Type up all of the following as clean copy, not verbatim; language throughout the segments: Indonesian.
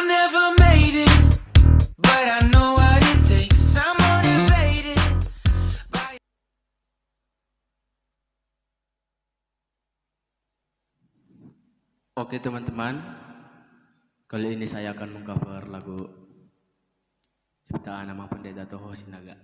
never made it, but I know what it takes. I'm motivated by... Oke teman-teman, kali ini saya akan mengcover lagu ciptaan nama Pendeta Toho Sinaga.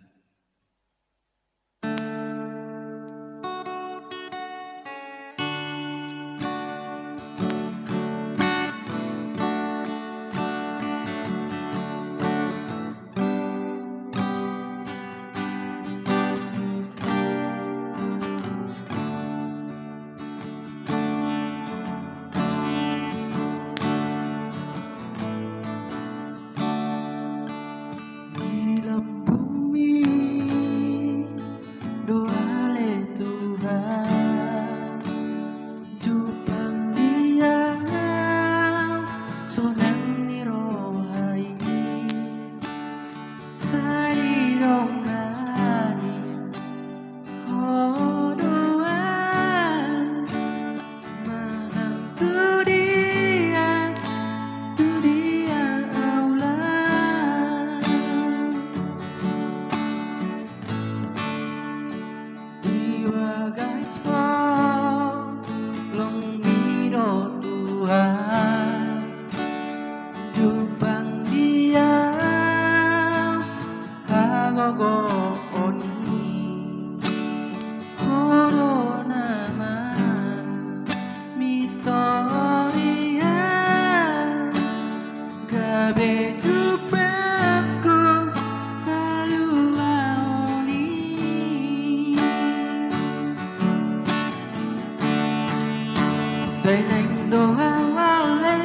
Selain doa oleh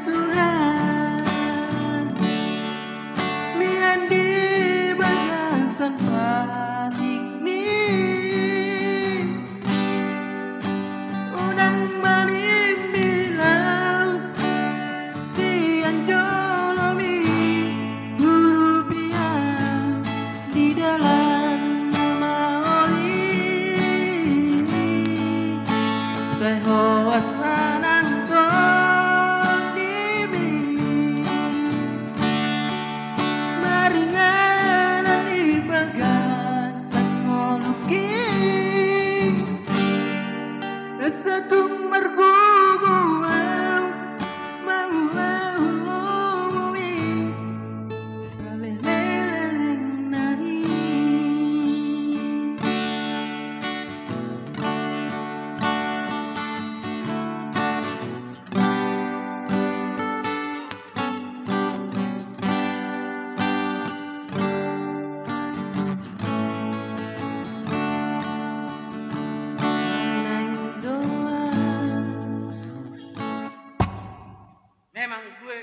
Tuhan, mian di bagasan patik mi, unang malim bilang sian jolomi rupiah di dalam nama oli. Sehoas manangkon dimi maringanan di bagasan ngoluki setung merguguau mau lumui saleleleng nari. Memang gue